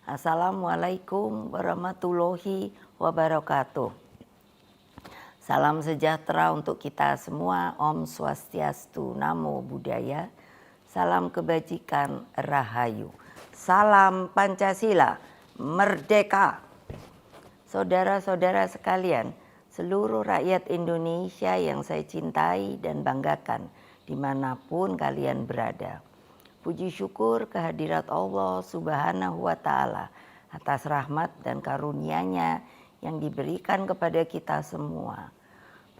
Assalamualaikum warahmatullahi wabarakatuh. Salam sejahtera untuk kita semua. Om Swastiastu, Namo Buddhaya. Salam kebajikan, Rahayu. Salam Pancasila, Merdeka. Saudara-saudara sekalian, seluruh rakyat Indonesia yang saya cintai dan banggakan dimanapun kalian berada. Puji syukur kehadirat Allah Subhanahu wa Ta'ala atas rahmat dan karunia-Nya yang diberikan kepada kita semua.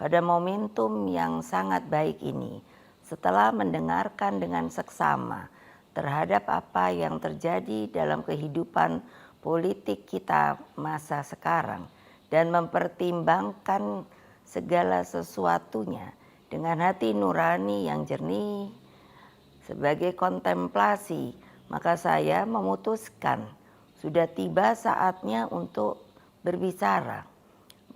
Pada momentum yang sangat baik ini, setelah mendengarkan dengan seksama terhadap apa yang terjadi dalam kehidupan politik kita masa sekarang dan mempertimbangkan segala sesuatunya dengan hati nurani yang jernih, sebagai kontemplasi, maka saya memutuskan sudah tiba saatnya untuk berbicara.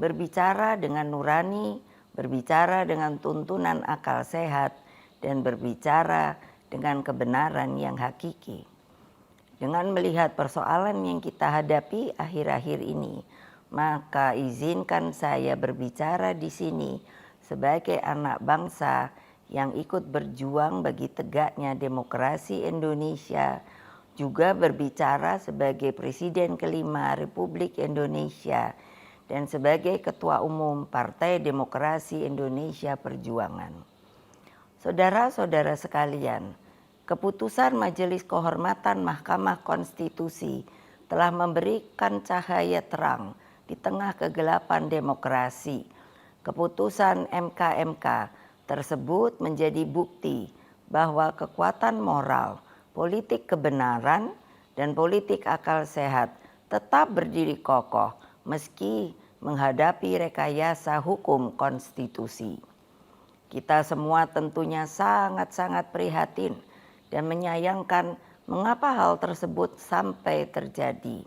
Berbicara dengan nurani, berbicara dengan tuntunan akal sehat, dan berbicara dengan kebenaran yang hakiki. Dengan melihat persoalan yang kita hadapi akhir-akhir ini, maka izinkan saya berbicara di sini sebagai anak bangsa yang ikut berjuang bagi tegaknya demokrasi Indonesia, juga berbicara sebagai Presiden kelima Republik Indonesia dan sebagai Ketua Umum Partai Demokrasi Indonesia Perjuangan. Saudara-saudara sekalian, keputusan Majelis Kehormatan Mahkamah Konstitusi telah memberikan cahaya terang di tengah kegelapan demokrasi. Keputusan MK tersebut menjadi bukti bahwa kekuatan moral, politik kebenaran, dan politik akal sehat tetap berdiri kokoh meski menghadapi rekayasa hukum konstitusi. Kita semua tentunya sangat-sangat prihatin dan menyayangkan mengapa hal tersebut sampai terjadi.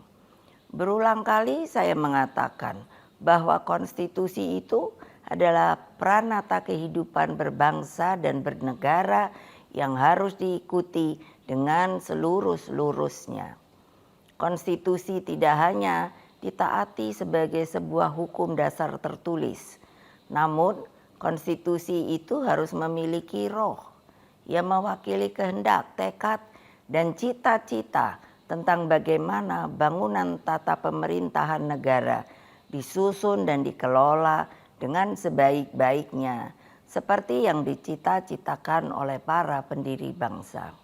Berulang kali saya mengatakan bahwa konstitusi itu adalah pranata kehidupan berbangsa dan bernegara yang harus diikuti dengan seluruh-seluruhnya. Konstitusi tidak hanya ditaati sebagai sebuah hukum dasar tertulis, namun konstitusi itu harus memiliki roh yang mewakili kehendak, tekad, dan cita-cita tentang bagaimana bangunan tata pemerintahan negara disusun dan dikelola dengan sebaik-baiknya, seperti yang dicita-citakan oleh para pendiri bangsa.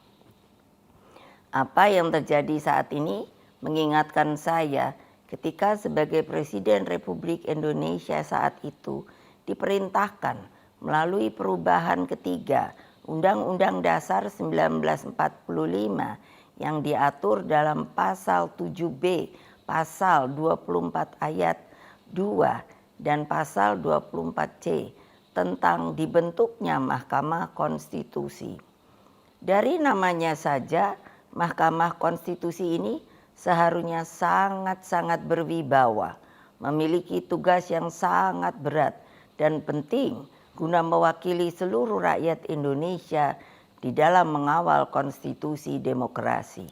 Apa yang terjadi saat ini mengingatkan saya ketika sebagai Presiden Republik Indonesia saat itu diperintahkan melalui perubahan ketiga Undang-Undang Dasar 1945 yang diatur dalam pasal 7B, pasal 24 ayat 2 dan pasal 24C tentang dibentuknya Mahkamah Konstitusi. Dari namanya saja, Mahkamah Konstitusi ini seharusnya sangat-sangat berwibawa, memiliki tugas yang sangat berat dan penting guna mewakili seluruh rakyat Indonesia di dalam mengawal konstitusi demokrasi.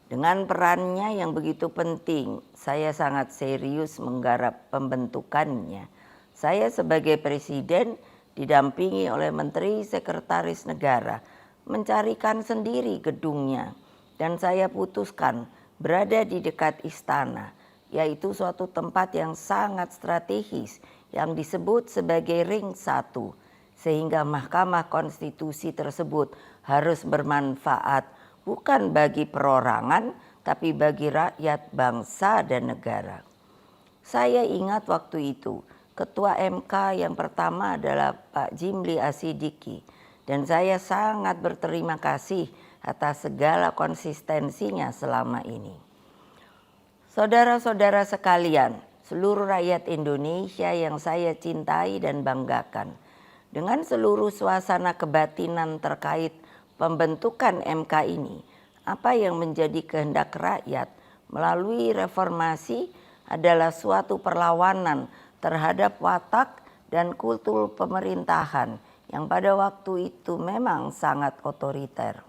Dengan perannya yang begitu penting, saya sangat serius menggarap pembentukannya. Saya sebagai Presiden didampingi oleh Menteri Sekretaris Negara mencarikan sendiri gedungnya, dan saya putuskan berada di dekat istana, yaitu suatu tempat yang sangat strategis yang disebut sebagai Ring 1, sehingga Mahkamah Konstitusi tersebut harus bermanfaat bukan bagi perorangan, tapi bagi rakyat, bangsa, dan negara. Saya ingat waktu itu, Ketua MK yang pertama adalah Pak Jimli Asidiki, dan saya sangat berterima kasih atas segala konsistensinya selama ini. Saudara-saudara sekalian, seluruh rakyat Indonesia yang saya cintai dan banggakan, dengan seluruh suasana kebatinan terkait pembentukan MK ini, apa yang menjadi kehendak rakyat melalui reformasi adalah suatu perlawanan terhadap watak dan kultur pemerintahan yang pada waktu itu memang sangat otoriter.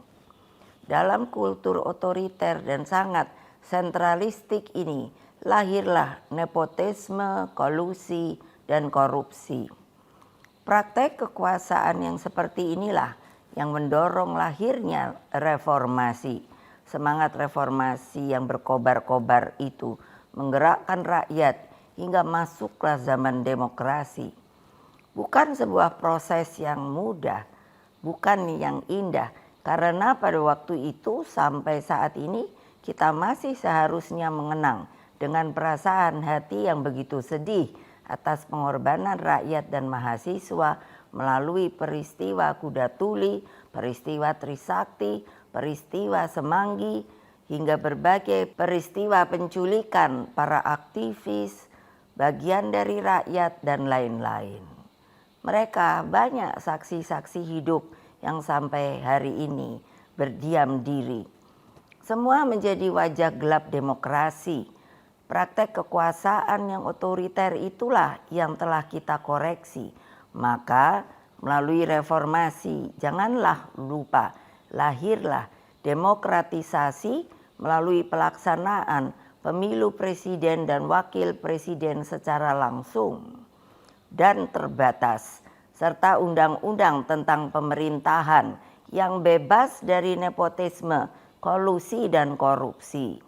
Dalam kultur otoriter dan sangat sentralistik ini lahirlah nepotisme, kolusi, dan korupsi. Praktek kekuasaan yang seperti inilah yang mendorong lahirnya reformasi. Semangat reformasi yang berkobar-kobar itu menggerakkan rakyat hingga masuklah zaman demokrasi. Bukan sebuah proses yang mudah, bukan yang indah, karena pada waktu itu sampai saat ini kita masih seharusnya mengenang dengan perasaan hati yang begitu sedih atas pengorbanan rakyat dan mahasiswa melalui peristiwa Kuda Tuli, peristiwa Trisakti, peristiwa Semanggi, hingga berbagai peristiwa penculikan para aktivis, bagian dari rakyat, dan lain-lain. Mereka banyak saksi-saksi hidup yang sampai hari ini berdiam diri. Semua menjadi wajah gelap demokrasi. Praktek kekuasaan yang otoriter itulah yang telah kita koreksi. Maka melalui reformasi janganlah lupa lahirlah demokratisasi melalui pelaksanaan pemilu presiden dan wakil presiden secara langsung dan terbatas, serta undang-undang tentang pemerintahan yang bebas dari nepotisme, kolusi, dan korupsi.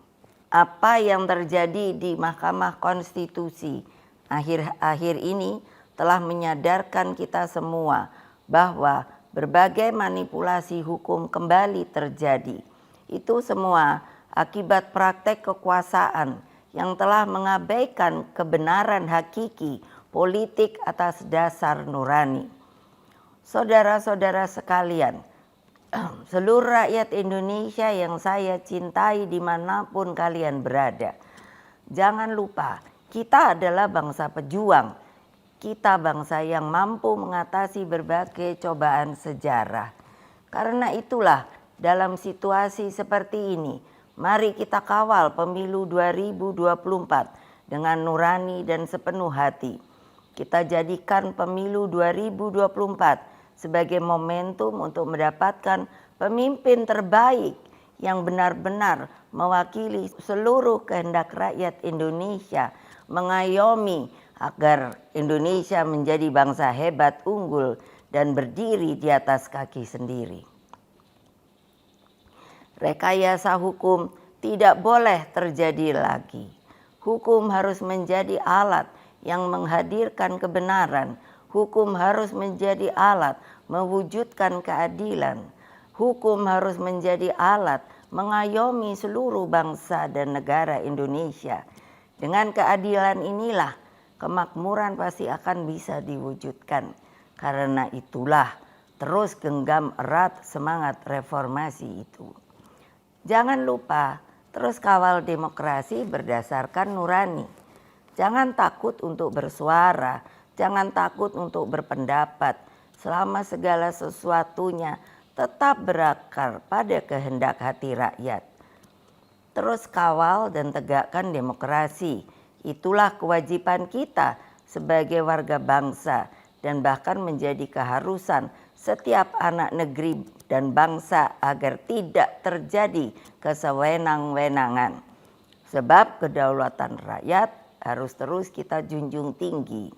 Apa yang terjadi di Mahkamah Konstitusi akhir-akhir ini telah menyadarkan kita semua bahwa berbagai manipulasi hukum kembali terjadi. Itu semua akibat praktek kekuasaan yang telah mengabaikan kebenaran hakiki politik atas dasar nurani. Saudara-saudara sekalian, seluruh rakyat Indonesia yang saya cintai dimanapun kalian berada, jangan lupa kita adalah bangsa pejuang. Kita bangsa yang mampu mengatasi berbagai cobaan sejarah. Karena itulah dalam situasi seperti ini, mari kita kawal pemilu 2024 dengan nurani dan sepenuh hati. Kita jadikan pemilu 2024 sebagai momentum untuk mendapatkan pemimpin terbaik yang benar-benar mewakili seluruh kehendak rakyat Indonesia, mengayomi agar Indonesia menjadi bangsa hebat, unggul, dan berdiri di atas kaki sendiri. Rekayasa hukum tidak boleh terjadi lagi. Hukum harus menjadi alat yang menghadirkan kebenaran. Hukum harus menjadi alat mewujudkan keadilan. Hukum harus menjadi alat mengayomi seluruh bangsa dan negara Indonesia. Dengan keadilan inilah kemakmuran pasti akan bisa diwujudkan. Karena itulah terus genggam erat semangat reformasi itu. Jangan lupa terus kawal demokrasi berdasarkan nurani. Jangan takut untuk bersuara, jangan takut untuk berpendapat, selama segala sesuatunya tetap berakar pada kehendak hati rakyat. Terus kawal dan tegakkan demokrasi. Itulah kewajiban kita sebagai warga bangsa dan bahkan menjadi keharusan setiap anak negeri dan bangsa agar tidak terjadi kesewenang-wenangan. Sebab kedaulatan rakyat harus terus kita junjung tinggi.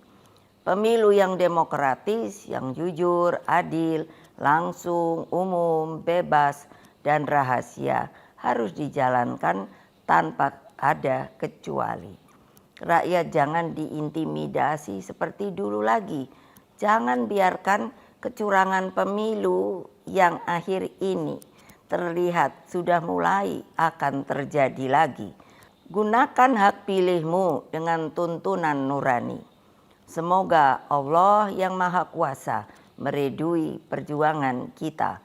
Pemilu yang demokratis, yang jujur, adil, langsung, umum, bebas, dan rahasia harus dijalankan tanpa ada kecuali. Rakyat jangan diintimidasi seperti dulu lagi. Jangan biarkan kecurangan pemilu yang akhir ini terlihat sudah mulai akan terjadi lagi. Gunakan hak pilihmu dengan tuntunan nurani. Semoga Allah yang Maha Kuasa meridui perjuangan kita.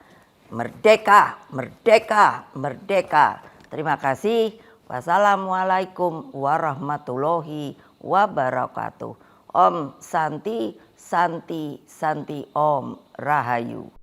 Merdeka, merdeka, merdeka. Terima kasih. Wassalamualaikum warahmatullahi wabarakatuh. Om Santi, Santi, Santi Om Rahayu.